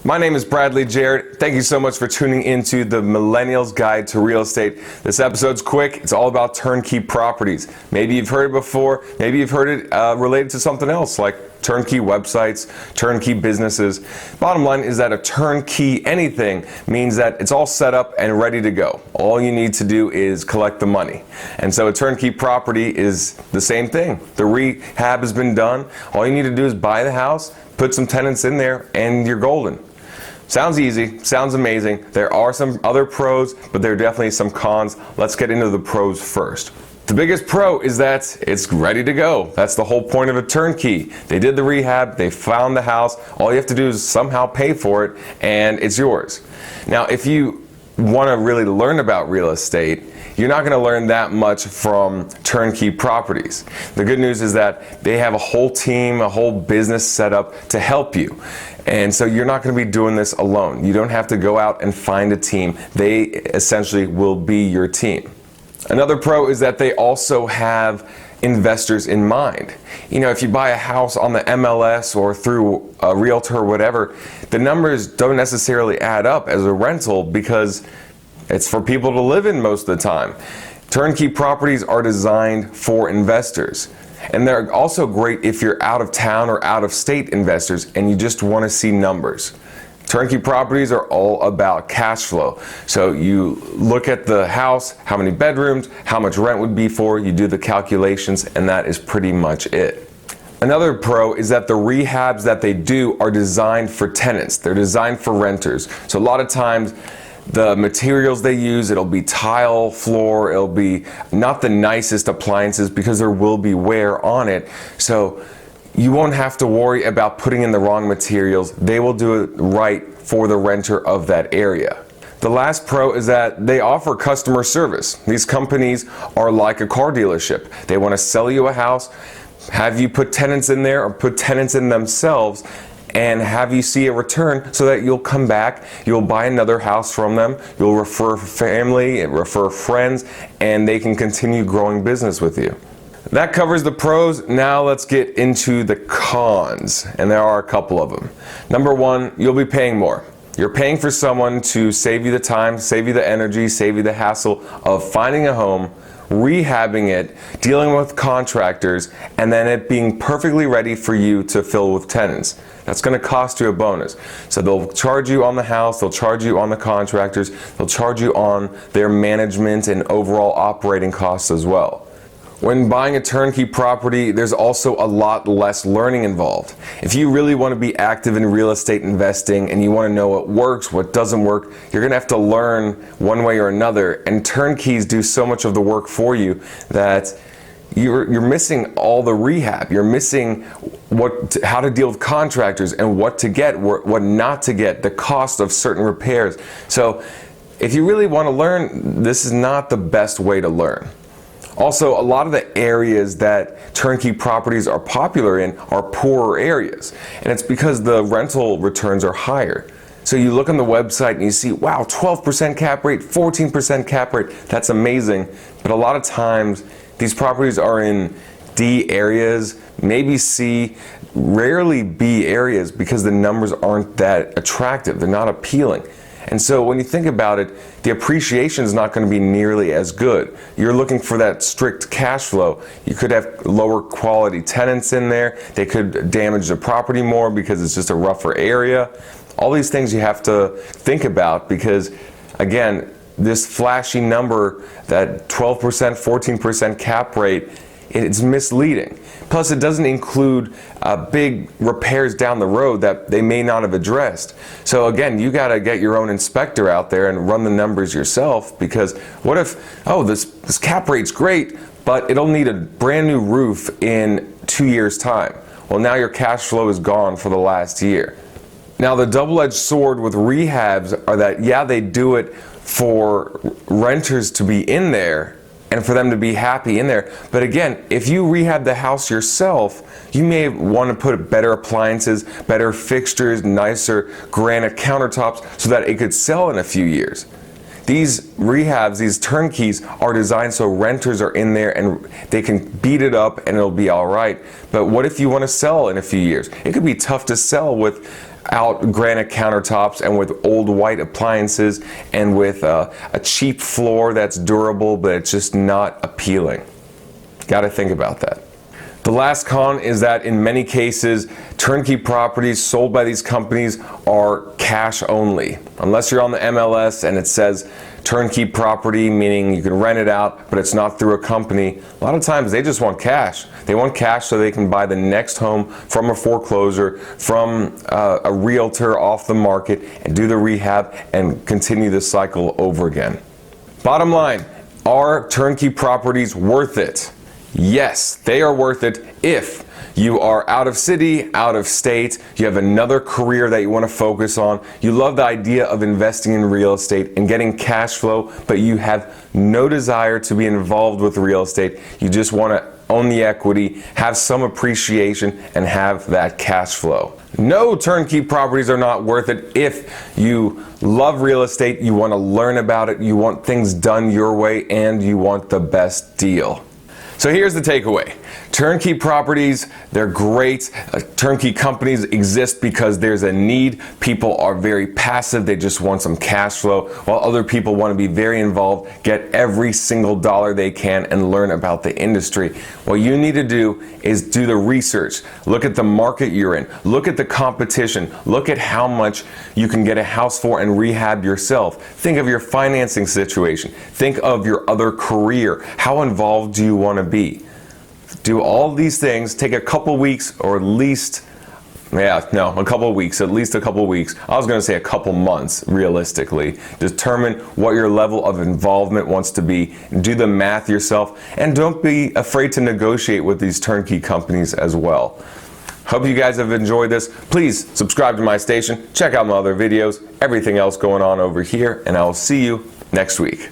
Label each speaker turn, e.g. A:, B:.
A: My name is Bradley Jarrett. Thank you so much for tuning into the Millennials Guide to Real Estate. This episode's quick. It's all about turnkey properties. Maybe you've heard it before. Maybe you've heard it related to something else like turnkey websites, turnkey businesses. Bottom line is that a turnkey anything means that it's all set up and ready to go. All you need to do is collect the money. And so a turnkey property is the same thing. The rehab has been done. All you need to do is buy the house, put some tenants in there, and you're golden. Sounds easy, sounds amazing. There are some other pros, but there are definitely some cons. Let's get into the pros first. The biggest pro is that it's ready to go. That's the whole point of a turnkey. They did the rehab, they found the house. All you have to do is somehow pay for it, and it's yours. Now, if you want to really learn about real estate, you're not going to learn that much from Turnkey Properties. The good news is that they have a whole team, a whole business set up to help you. And so you're not going to be doing this alone. You don't have to go out and find a team. They essentially will be your team. Another pro is that they also have investors in mind. You know, if you buy a house on the MLS or through a realtor or whatever, the numbers don't necessarily add up as a rental because it's for people to live in most of the time. Turnkey properties are designed for investors. And they're also great if you're out of town or out of state investors and you just want to see numbers. Turnkey properties are all about cash flow. So you look at the house, how many bedrooms, how much rent would be for, you do the calculations, and that is pretty much it. Another pro is that the rehabs that they do are designed for tenants. They're designed for renters. So a lot of times the materials they use, it'll be tile floor, it'll be not the nicest appliances because there will be wear on it. So you won't have to worry about putting in the wrong materials. They will do it right for the renter of that area. The last pro is that they offer customer service. These companies are like a car dealership. They want to sell you a house, have you put tenants in there or put tenants in themselves, and have you see a return so that you'll come back, you'll buy another house from them, you'll refer family and refer friends, and they can continue growing business with you. That covers the pros. Now let's get into the cons, and there are a couple of them. Number one, you'll be paying more. You're paying for someone to save you the time, save you the energy, save you the hassle of finding a home, rehabbing it, dealing with contractors, and then it being perfectly ready for you to fill with tenants. That's going to cost you a bonus. So they'll charge you on the house, they'll charge you on the contractors, they'll charge you on their management and overall operating costs as well. When buying a turnkey property, there's also a lot less learning involved. If you really want to be active in real estate investing and you want to know what works, what doesn't work, you're going to have to learn one way or another. And turnkeys do so much of the work for you that you're missing all the rehab. You're missing how to deal with contractors and what to get, what not to get, the cost of certain repairs. So if you really want to learn, this is not the best way to learn. Also, a lot of the areas that turnkey properties are popular in are poorer areas, and it's because the rental returns are higher. So you look on the website and you see, wow, 12% cap rate, 14% cap rate, that's amazing. But a lot of times, these properties are in D areas, maybe C, rarely B areas because the numbers aren't that attractive, they're not appealing. And so when you think about it, the appreciation is not going to be nearly as good. You're looking for that strict cash flow. You could have lower quality tenants in there. They could damage the property more because it's just a rougher area. All these things you have to think about because, again, this flashy number, that 12%, 14% cap rate, it's misleading. Plus, it doesn't include big repairs down the road that they may not have addressed. So again, you got to get your own inspector out there and run the numbers yourself because what if, oh, this cap rate's great, but it'll need a brand new roof in 2 years' time. Well, now your cash flow is gone for the last year. Now, the double-edged sword with rehabs are that, yeah, they do it for renters to be in there and for them to be happy in there. But again, if you rehab the house yourself, you may want to put better appliances, better fixtures, nicer granite countertops so that it could sell in a few years. These rehabs, these turnkeys are designed so renters are in there and they can beat it up and it'll be all right. But what if you want to sell in a few years? It could be tough to sell with out granite countertops and with old white appliances and with a cheap floor that's durable, but it's just not appealing. Got to think about that. The last con is that in many cases, turnkey properties sold by these companies are cash only. Unless you're on the MLS and it says turnkey property, meaning you can rent it out, but it's not through a company, a lot of times they just want cash. They want cash so they can buy the next home from a foreclosure, from a realtor off the market, and do the rehab and continue this cycle over again. Bottom line, are turnkey properties worth it? Yes, they are worth it if you are out of city, out of state, you have another career that you want to focus on, you love the idea of investing in real estate and getting cash flow, but you have no desire to be involved with real estate. You just want to own the equity, have some appreciation, and have that cash flow. No, turnkey properties are not worth it if you love real estate, you want to learn about it, you want things done your way, and you want the best deal. So here's the takeaway. Turnkey properties, they're great. Turnkey companies exist because there's a need. People are very passive. They just want some cash flow, while other people want to be very involved, get every single dollar they can, and learn about the industry. What you need to do is do the research. Look at the market you're in. Look at the competition. Look at how much you can get a house for and rehab yourself. Think of your financing situation. Think of your other career. How involved do you want to be? Do all these things, take a couple weeks or at least, a couple weeks, at least a couple weeks. I was going to say a couple months, realistically. Determine what your level of involvement wants to be. Do the math yourself, and don't be afraid to negotiate with these turnkey companies as well. Hope you guys have enjoyed this. Please subscribe to my station, check out my other videos, everything else going on over here, and I will see you next week.